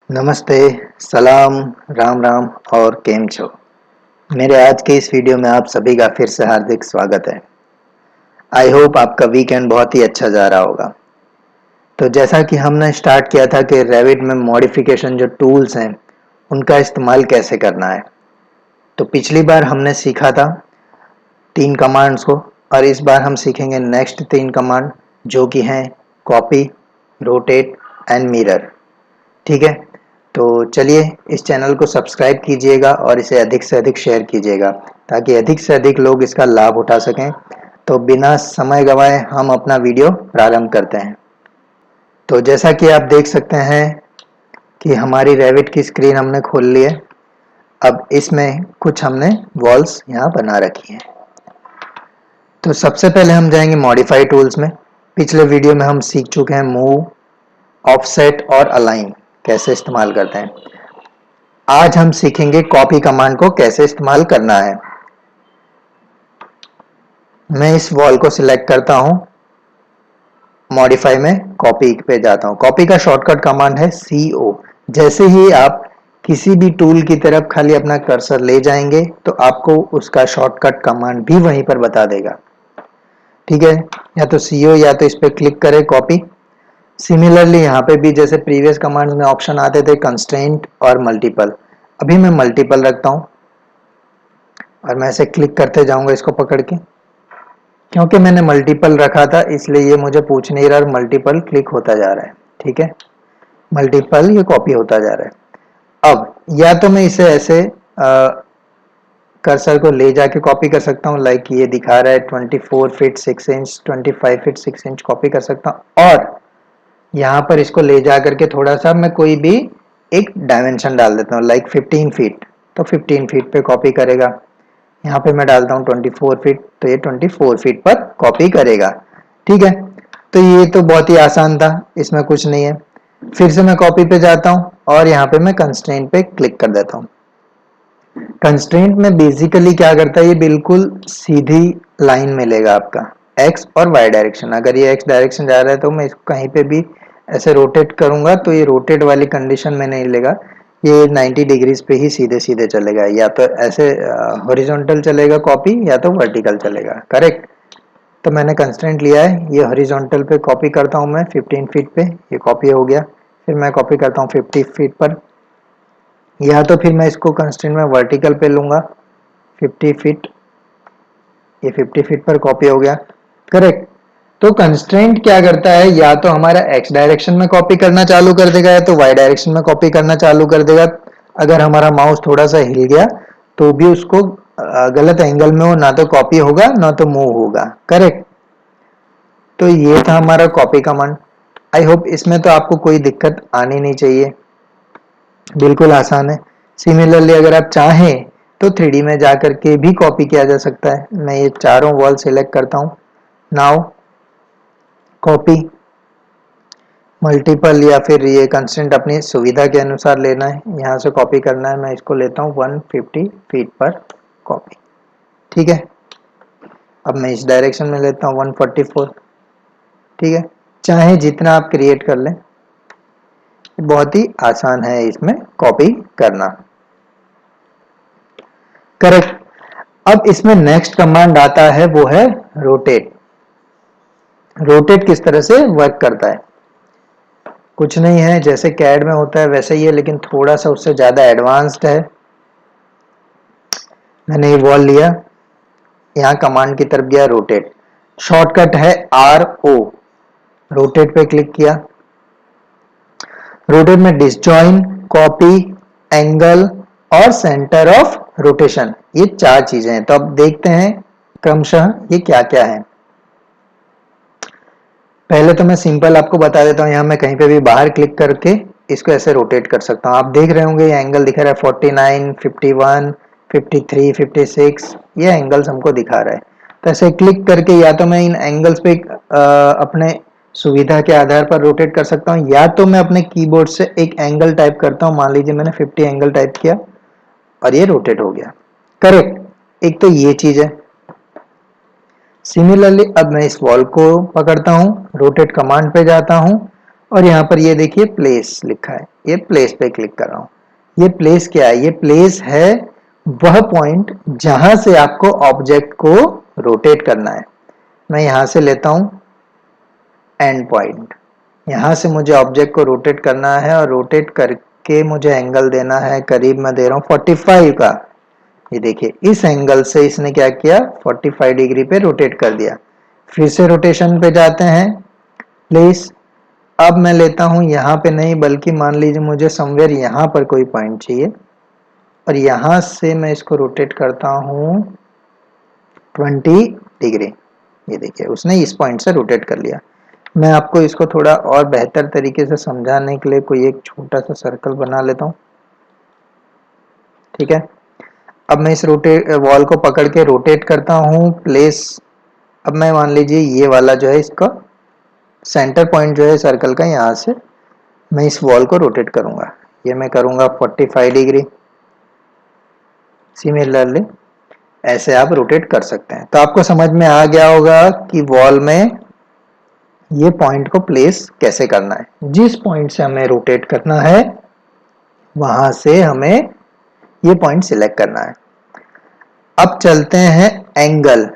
नमस्ते, सलाम, राम राम और केम छो। मेरे आज के इस वीडियो में आप सभी का फिर से हार्दिक स्वागत है। आई होप आपका वीकेंड बहुत ही अच्छा जा रहा होगा। तो जैसा कि हमने स्टार्ट किया था कि रेविट में मॉडिफिकेशन जो टूल्स हैं उनका इस्तेमाल कैसे करना है। तो पिछली बार हमने सीखा था 3 कमांड्स को और इस बार हम सीखेंगे नेक्स्ट 3 कमांड जो कि हैं कॉपी, रोटेट एंड मिरर। ठीक है, तो चलिए इस चैनल को सब्सक्राइब कीजिएगा और इसे अधिक से अधिक शेयर कीजिएगा ताकि अधिक से अधिक लोग इसका लाभ उठा सकें। तो बिना समय गंवाए हम अपना वीडियो प्रारंभ करते हैं। तो जैसा कि आप देख सकते हैं कि हमारी रेविट की स्क्रीन हमने खोल ली है। अब इसमें कुछ हमने वॉल्स यहाँ बना रखी हैं। तो सबसे पहले हम जाएंगे मॉडिफाई टूल्स में। पिछले वीडियो में हम सीख चुके हैं मूव, ऑफसेट और अलाइन कैसे इस्तेमाल करते हैं। आज हम सीखेंगे कॉपी कमांड को कैसे इस्तेमाल करना है। मैं इस वॉल को सिलेक्ट करता हूं, मॉडिफाई में कॉपी पे जाता हूं। कॉपी का शॉर्टकट कमांड है CO। जैसे ही आप किसी भी टूल की तरफ खाली अपना कर्सर ले जाएंगे तो आपको उसका शॉर्टकट कमांड भी वहीं पर बता देगा। ठीक है, या तो CO या तो इस पर क्लिक करें कॉपी। सिमिलरली यहाँ पे भी जैसे प्रीवियस कमांड्स में ऑप्शन आते थे कंस्ट्रेंट और मल्टीपल, अभी मैं मल्टीपल रखता हूँ और मैं ऐसे क्लिक करते जाऊंगा इसको पकड़ के। क्योंकि मैंने मल्टीपल रखा था इसलिए ये मुझे पूछ नहीं रहा, मल्टीपल क्लिक होता जा रहा है। ठीक है, मल्टीपल ये कॉपी होता जा रहा है। अब या तो मैं इसे ऐसे कर्सर को ले जाके कॉपी कर सकता हूँ, लाइक ये दिखा रहा है 24 feet 6 inch, 25 feet 6 inch copy कर सकता हूँ। और यहाँ पर इसको ले जा करके थोड़ा सा मैं कोई भी एक डायमेंशन डाल देता हूँ, लाइक 15 फीट, तो 15 फीट पे कॉपी करेगा। यहाँ पे मैं डालता हूँ 24 फीट, तो ये 24 फीट पर कॉपी करेगा। ठीक है, तो ये तो बहुत ही आसान था, इसमें कुछ नहीं है। फिर से मैं कॉपी पे जाता हूँ और यहाँ पे मैं कंस्ट्रेंट पे क्लिक कर देता हूँ। कंस्ट्रेंट में बेसिकली क्या करता है, ये बिल्कुल सीधी लाइन मिलेगा आपका एक्स और वाई डायरेक्शन। अगर ये एक्स डायरेक्शन जा रहा है तो मैं इसको कहीं पे भी ऐसे रोटेट करूंगा तो ये रोटेट वाली कंडीशन में नहीं लेगा, ये 90 डिग्रीज पे ही सीधे सीधे चलेगा। या तो ऐसे हॉरिजॉन्टल चलेगा कॉपी या तो वर्टिकल चलेगा। करेक्ट, तो मैंने कंस्ट्रेंट लिया है, ये हॉरिजॉन्टल पे कॉपी करता हूँ मैं 15 फीट पे, ये कॉपी हो गया। फिर मैं कॉपी करता हूँ 50 फीट पर, या तो फिर मैं इसको कंस्ट्रेंट में वर्टिकल पे लूंगा 50 फीट, ये 50 फीट पर कॉपी हो गया। करेक्ट, तो कंस्ट्रेंट क्या करता है, या तो हमारा एक्स डायरेक्शन में कॉपी करना चालू कर देगा या तो वाई डायरेक्शन में कॉपी करना चालू कर देगा। अगर हमारा माउस थोड़ा सा हिल गया तो भी उसको गलत एंगल में हो, ना तो कॉपी होगा ना तो मूव होगा। करेक्ट, तो ये था हमारा कॉपी कमांड। आई होप इसमें तो आपको कोई दिक्कत आनी नहीं चाहिए, बिल्कुल आसान है। सिमिलरली अगर आप चाहें तो 3D में जाकर के भी कॉपी किया जा सकता है। मैं ये चारों वॉल सिलेक्ट करता हूँ। नाउ कॉपी, मल्टीपल या फिर ये कंस्टेंट अपनी सुविधा के अनुसार लेना है, यहाँ से कॉपी करना है। मैं इसको लेता हूँ 150 फीट पर कॉपी। ठीक है, अब मैं इस डायरेक्शन में लेता हूँ 144। ठीक है, चाहे जितना आप क्रिएट कर लें, बहुत ही आसान है इसमें कॉपी करना। करेक्ट, अब इसमें नेक्स्ट कमांड आता है वो है रोटेट। रोटेट किस तरह से वर्क करता है, कुछ नहीं है, जैसे कैड में होता है वैसे ही है, लेकिन थोड़ा सा उससे ज्यादा एडवांस्ड है। मैंने ये वॉल लिया, यहाँ कमांड की तरफ गया रोटेट, शॉर्टकट है RO। रोटेट पे क्लिक किया, रोटेट में डिसजॉइन, कॉपी, एंगल और सेंटर ऑफ रोटेशन, ये 4 चीजें हैं। तो अब देखते हैं क्रमशः ये क्या क्या है। पहले तो मैं सिंपल आपको बता देता हूँ, यहाँ मैं कहीं पे भी बाहर क्लिक करके इसको ऐसे रोटेट कर सकता हूँ। आप देख रहे होंगे ये एंगल दिखा रहा है 49, 51, 53, 56, ये एंगल्स हमको दिखा रहा है। तो ऐसे क्लिक करके या तो मैं इन एंगल्स पे अपने सुविधा के आधार पर रोटेट कर सकता हूँ, या तो मैं अपने कीबोर्ड से एक एंगल टाइप करता हूँ। मान लीजिए मैंने 50 एंगल टाइप किया और ये रोटेट हो गया। करेक्ट, एक तो ये चीज है। सिमिलरली अब मैं इस वॉल को पकड़ता हूँ, रोटेट कमांड पे जाता हूँ और यहाँ पर ये देखिए प्लेस लिखा है, ये प्लेस पे क्लिक कर रहा हूँ। ये प्लेस क्या है? ये प्लेस है वह पॉइंट जहां से आपको ऑब्जेक्ट को रोटेट करना है। मैं यहां से लेता हूं एंड पॉइंट, यहां से मुझे ऑब्जेक्ट को रोटेट करना है और रोटेट करके मुझे एंगल देना है, करीब मैं दे रहा हूं 45 का। ये देखिए इस एंगल से इसने क्या किया, 45 डिग्री पे रोटेट कर दिया। फिर से रोटेशन पे जाते हैं, प्लेस। अब मैं लेता हूं यहाँ पे नहीं, बल्कि मान लीजिए मुझे समवेयर यहाँ पर कोई पॉइंट चाहिए और यहाँ से मैं इसको रोटेट करता हूँ 20 डिग्री। ये देखिए उसने इस पॉइंट से रोटेट कर लिया। मैं आपको इसको थोड़ा और बेहतर तरीके से समझाने के लिए कोई एक छोटा सा सर्कल बना लेता हूँ, ठीक है। अब मैं इस वॉल को पकड़ के रोटेट करता हूँ, प्लेस। अब मैं मान लीजिए ये वाला जो है, इसका सेंटर पॉइंट जो है सर्कल का, यहाँ से मैं इस वॉल को रोटेट करूंगा। ये मैं करूंगा 45 डिग्री। सिमिलरली ऐसे आप रोटेट कर सकते हैं। तो आपको समझ में आ गया होगा कि वॉल में ये पॉइंट को प्लेस कैसे करना है। जिस पॉइंट से हमें रोटेट करना है वहां से हमें ये पॉइंट सिलेक्ट करना है। अब चलते हैं एंगल।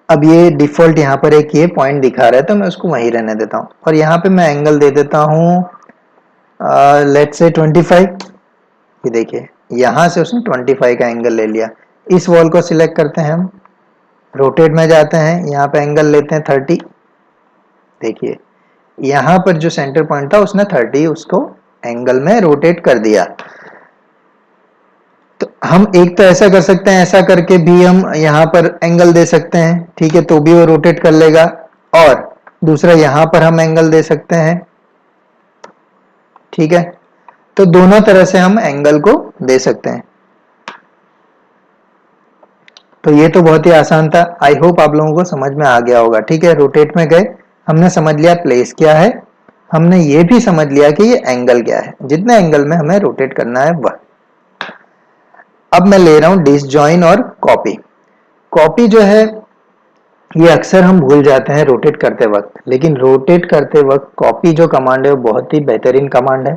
अब ये डिफॉल्ट यहाँ पर एक ये पॉइंट दिखा रहा है तो मैं उसको वहीं रहने देता हूँ और यहाँ पे मैं एंगल दे देता हूँ लेट्स से 25। ये देखिए यहाँ से उसने 25 का एंगल ले लिया। इस वॉल को सिलेक्ट करते हैं हम, रोटेट में जाते हैं, यहाँ पे एंगल लेते हैं 30। देखिए यहाँ पर जो सेंटर पॉइंट था उसने 30 उसको एंगल में रोटेट कर दिया। तो हम एक तो ऐसा कर सकते हैं, ऐसा करके भी हम यहाँ पर एंगल दे सकते हैं, ठीक है, तो भी वो रोटेट कर लेगा। और दूसरा यहाँ पर हम एंगल दे सकते हैं, ठीक है। तो दोनों तरह से हम एंगल को दे सकते हैं। तो ये तो बहुत ही आसान था। आई होप आप लोगों को समझ में आ गया होगा, ठीक है। रोटेट में गए, हमने समझ लिया प्लेस क्या है, हमने ये भी समझ लिया कि ये एंगल क्या है, जितने एंगल में हमें रोटेट करना है वह। अब मैं ले रहा हूं डिसजॉइन और कॉपी। कॉपी जो है ये अक्सर हम भूल जाते हैं रोटेट करते वक्त, लेकिन रोटेट करते वक्त कॉपी जो कमांड है वो बहुत ही बेहतरीन कमांड है।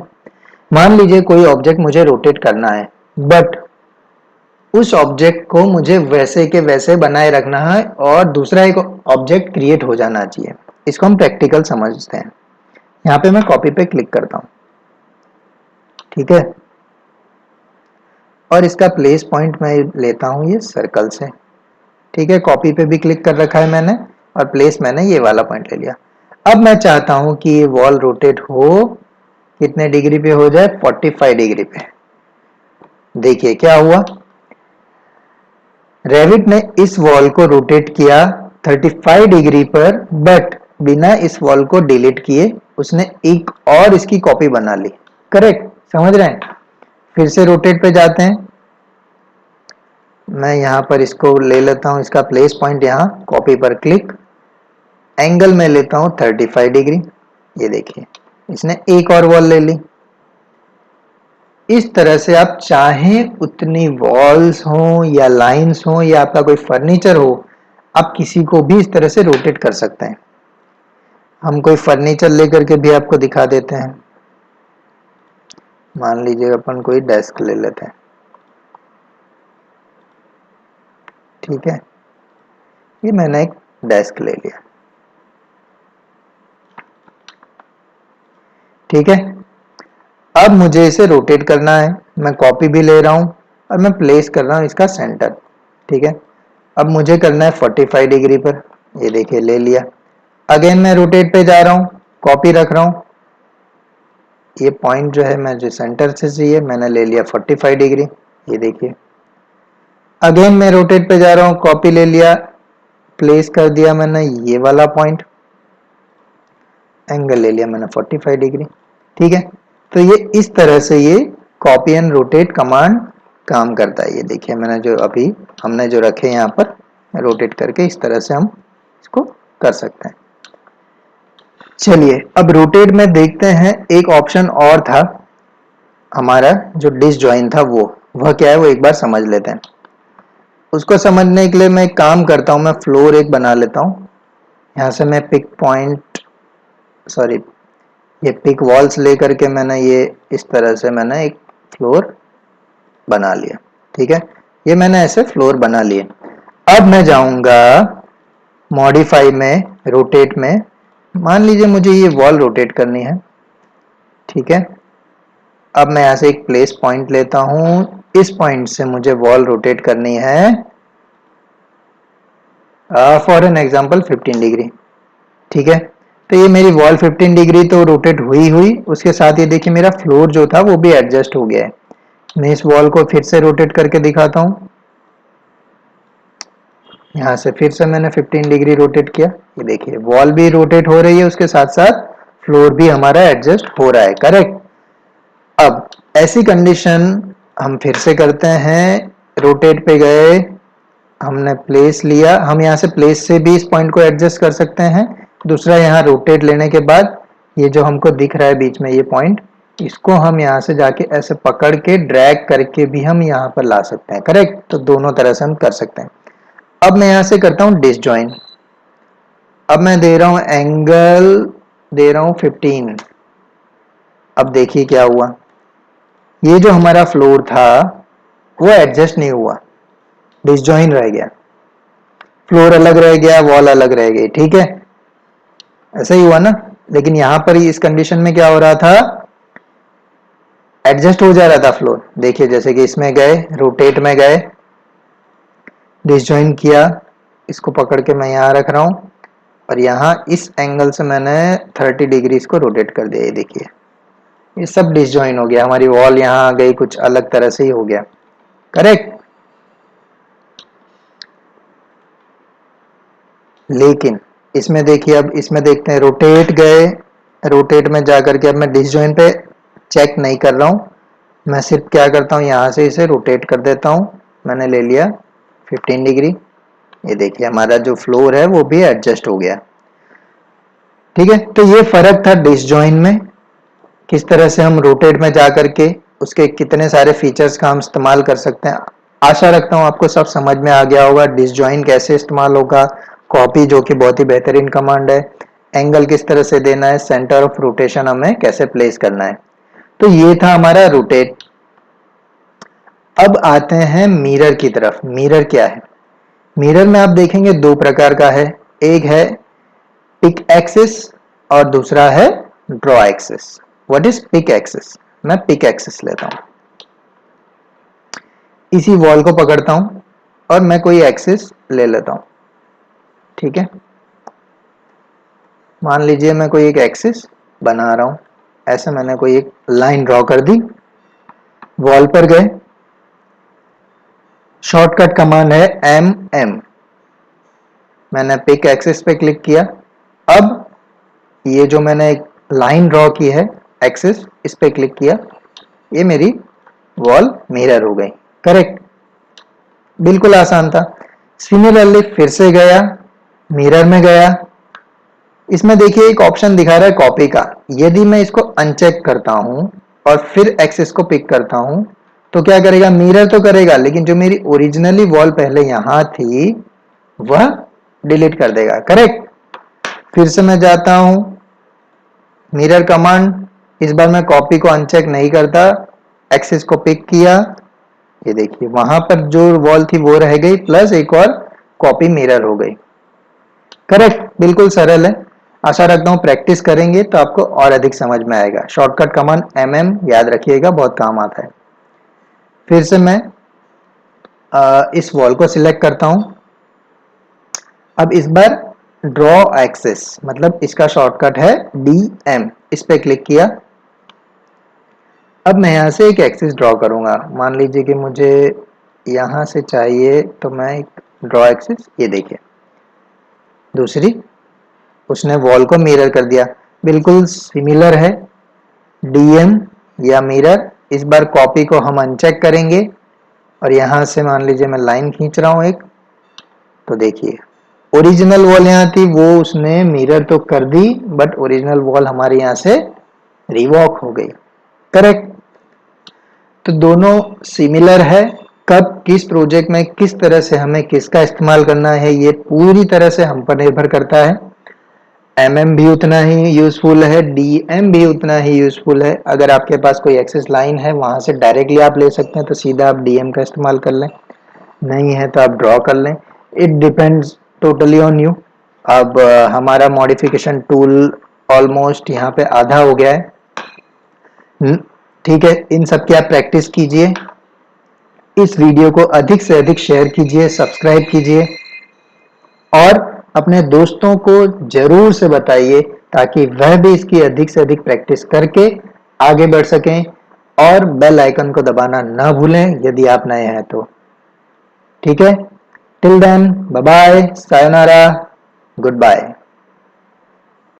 मान लीजिए कोई ऑब्जेक्ट मुझे रोटेट करना है, बट उस ऑब्जेक्ट को मुझे वैसे के वैसे बनाए रखना है और दूसरा एक ऑब्जेक्ट क्रिएट हो जाना चाहिए। इसको हम प्रैक्टिकल समझते हैं। यहाँ पे मैं कॉपी पे क्लिक करता हूँ, ठीक है, और इसका प्लेस पॉइंट मैं लेता हूँ ये सर्कल से, ठीक है। कॉपी पे भी क्लिक कर रखा है मैंने और प्लेस मैंने ये वाला पॉइंट ले लिया। अब मैं चाहता हूँ कि ये वॉल रोटेट हो, कितने डिग्री पे हो जाए, 45 डिग्री पे। देखिए क्या हुआ, रेविट ने इस वॉल को रोटेट किया 35 डिग्री पर, बट बिना इस वॉल को डिलीट किए उसने एक और इसकी कॉपी बना ली। करेक्ट, समझ रहे हैं। फिर से रोटेट पे जाते हैं, मैं यहाँ पर इसको ले लेता हूँ, इसका प्लेस पॉइंट यहाँ, कॉपी पर क्लिक, एंगल में लेता हूँ 35 डिग्री। ये देखिए इसने एक और वॉल ले ली। इस तरह से आप चाहें उतनी वॉल्स हो या लाइंस हो या आपका कोई फर्नीचर हो, आप किसी को भी इस तरह से रोटेट कर सकते हैं। हम कोई फर्नीचर लेकर के भी आपको दिखा देते हैं। मान लीजिए अपन कोई डेस्क ले लेते हैं, ठीक है, ये मैंने एक डेस्क ले लिया, ठीक है। अब मुझे इसे रोटेट करना है, मैं कॉपी भी ले रहा हूं और मैं प्लेस कर रहा हूं इसका सेंटर, ठीक है। अब मुझे करना है 45 डिग्री पर। ये देखिए ले लिया। अगेन मैं रोटेट पे जा रहा हूं, कॉपी रख रहा हूं, ये पॉइंट जो है मैं जो सेंटर से चाहिए मैंने ले लिया 45 डिग्री। ये देखिए अगेन मैं रोटेट पे जा रहा हूं, कॉपी ले लिया, प्लेस कर दिया मैंने ये वाला पॉइंट, एंगल ले लिया मैंने 45 डिग्री, ठीक है। तो ये इस तरह से ये कॉपी एंड रोटेट कमांड काम करता है। ये देखिए मैंने जो अभी हमने जो रखे यहाँ पर रोटेट करके इस तरह से हम इसको कर सकते हैं। चलिए अब रोटेट में देखते हैं, एक ऑप्शन और था हमारा जो डिसजॉइन था, वह क्या है वो एक बार समझ लेते हैं। उसको समझने के लिए मैं एक काम करता हूँ, मैं फ्लोर एक बना लेता हूँ। यहाँ से मैं पिक पॉइंट सॉरी, ये पिक वॉल्स लेकर के मैंने ये इस तरह से मैंने एक फ्लोर बना लिया। ठीक है, ये मैंने ऐसे फ्लोर बना लिए। अब मैं जाऊंगा मॉडिफाई में, रोटेट में। मान लीजिए मुझे ये वॉल रोटेट करनी है। ठीक है, अब मैं यहाँ से एक प्लेस पॉइंट लेता हूँ, इस पॉइंट से मुझे वॉल रोटेट करनी है फॉर एन एग्जांपल 15 डिग्री। ठीक है, तो ये मेरी वॉल 15 डिग्री तो रोटेट हुई हुई, उसके साथ ये देखिए मेरा फ्लोर जो था वो भी एडजस्ट हो गया है। मैं इस वॉल को फिर से रोटेट करके दिखाता हूँ। यहाँ से फिर से मैंने 15 डिग्री रोटेट किया, ये देखिए वॉल भी रोटेट हो रही है, उसके साथ साथ फ्लोर भी हमारा एडजस्ट हो रहा है। करेक्ट। अब ऐसी कंडीशन हम फिर से करते हैं, रोटेट पे गए, हमने प्लेस लिया, हम यहाँ से प्लेस से भी इस पॉइंट को एडजस्ट कर सकते हैं। दूसरा, यहाँ रोटेट लेने के बाद ये जो हमको दिख रहा है बीच में ये पॉइंट, इसको हम यहाँ से जाके ऐसे पकड़ के ड्रैग करके भी हम यहाँ पर ला सकते हैं। करेक्ट, तो दोनों तरह से हम कर सकते हैं। अब मैं यहाँ से करता हूँ डिसजॉइन। अब मैं दे रहा हूँ एंगल, दे रहा हूँ 15। अब देखिए क्या हुआ, ये जो हमारा फ्लोर था वो एडजस्ट नहीं हुआ, डिसजॉइन रह गया, फ्लोर अलग रह गया, वॉल अलग रह गई। ठीक है, ऐसा ही हुआ ना। लेकिन यहां पर इस कंडीशन में क्या हो रहा था, एडजस्ट हो जा रहा था फ्लोर। देखिए जैसे कि इसमें गए, रोटेट में गए, डिसजॉइन किया, इसको पकड़ के मैं यहाँ रख रहा हूँ और यहाँ इस एंगल से मैंने 30 डिग्री इसको रोटेट कर दिया। ये देखिए ये सब डिसजॉइन हो गया, हमारी वॉल यहाँ आ गई, कुछ अलग तरह से ही हो गया। करेक्ट। लेकिन इसमें देखिए, अब इसमें देखते हैं, रोटेट गए, रोटेट में जाकर के अब मैं डिसजॉइन पे चेक नहीं कर रहा हूँ, मैं सिर्फ क्या करता हूँ, यहाँ से इसे रोटेट कर देता हूँ। मैंने ले लिया 15 डिग्री, ये देखिए हमारा जो फ्लोर है वो भी एडजस्ट हो गया। ठीक है, तो ये फर्क था डिसजॉइन में, किस तरह से हम रोटेट में जा करके उसके कितने सारे फीचर्स का हम इस्तेमाल कर सकते हैं। आशा रखता हूँ आपको सब समझ में आ गया होगा, डिसजॉइन कैसे इस्तेमाल होगा, कॉपी जो कि बहुत ही बेहतरीन कमांड है, एंगल किस तरह से देना है, सेंटर ऑफ रोटेशन हमें कैसे प्लेस करना है। तो ये था हमारा रोटेट। अब आते हैं मिरर की तरफ। मिरर क्या है, मिरर में आप देखेंगे दो प्रकार का है, एक है पिक एक्सिस और दूसरा है draw axis. What is pick axis, मैं पिक एक्सिस लेता हूं, इसी वॉल को पकड़ता हूं और मैं कोई एक्सिस ले लेता हूं। ठीक है, मान लीजिए मैं कोई एक एक्सिस बना रहा हूं, ऐसे मैंने कोई एक लाइन ड्रॉ कर दी, वॉल पर गए, शॉर्टकट कमांड है MM, मैंने पिक एक्सिस पे क्लिक किया। अब ये जो मैंने एक लाइन ड्रॉ की है एक्सिस, इस पे क्लिक किया, ये मेरी वॉल मिरर हो गई। करेक्ट, बिल्कुल आसान था। सिमिलरली फिर से गया, मिरर में गया, इसमें देखिए एक ऑप्शन दिखा रहा है कॉपी का, यदि मैं इसको अनचेक करता हूं और फिर एक्सिस को पिक करता हूं तो क्या करेगा, मिरर तो करेगा लेकिन जो मेरी ओरिजिनली वॉल पहले यहां थी वह डिलीट कर देगा। करेक्ट, फिर से मैं जाता हूं, मिरर कमांड, इस बार मैं कॉपी को अनचेक नहीं करता, एक्सिस को पिक किया, ये देखिए वहां पर जो वॉल थी वो रह गई, प्लस एक और कॉपी मिरर हो गई। करेक्ट, बिल्कुल सरल है। आशा रखता हूं प्रैक्टिस करेंगे तो आपको और अधिक समझ में आएगा। शॉर्टकट कमांड MM याद रखिएगा, बहुत काम आता है। फिर से मैं इस वॉल को सिलेक्ट करता हूं, अब इस बार ड्रॉ एक्सिस, मतलब इसका शॉर्टकट है DM, इस पे क्लिक किया। अब मैं यहाँ से एक एक्सिस ड्रॉ करूंगा, मान लीजिए कि मुझे यहाँ से चाहिए तो मैं एक ड्रॉ एक्सिस, ये देखिए दूसरी, उसने वॉल को मिरर कर दिया, बिल्कुल सिमिलर है DM या मिरर। इस बार कॉपी को हम अनचेक करेंगे और यहाँ से मान लीजिए मैं लाइन खींच रहा हूँ एक, तो देखिए ओरिजिनल वॉल यहाँ थी, वो उसने मिरर तो कर दी बट ओरिजिनल वॉल हमारे यहाँ से रिवॉक हो गई। करेक्ट, तो दोनों सिमिलर है। कब किस प्रोजेक्ट में किस तरह से हमें किसका इस्तेमाल करना है ये पूरी तरह से हम पर निर्भर करता है। MM भी उतना ही यूजफुल है, DM भी उतना ही यूजफुल है। अगर आपके पास कोई एक्सेस लाइन है वहां से डायरेक्टली आप ले सकते हैं तो सीधा आप DM का इस्तेमाल कर लें, नहीं है तो आप ड्रॉ कर लें। It depends totally on you. अब हमारा मॉडिफिकेशन टूल ऑलमोस्ट यहाँ पे आधा हो गया है। ठीक है, इन सब की आप प्रैक्टिस कीजिए, इस वीडियो को अधिक से अधिक शेयर कीजिए, सब्सक्राइब कीजिए और अपने दोस्तों को जरूर से बताइए ताकि वह भी इसकी अधिक से अधिक प्रैक्टिस करके आगे बढ़ सकें। और बेल आइकन को दबाना ना भूलें यदि आप नए हैं तो। ठीक है, till then bye bye, sayonara, good bye.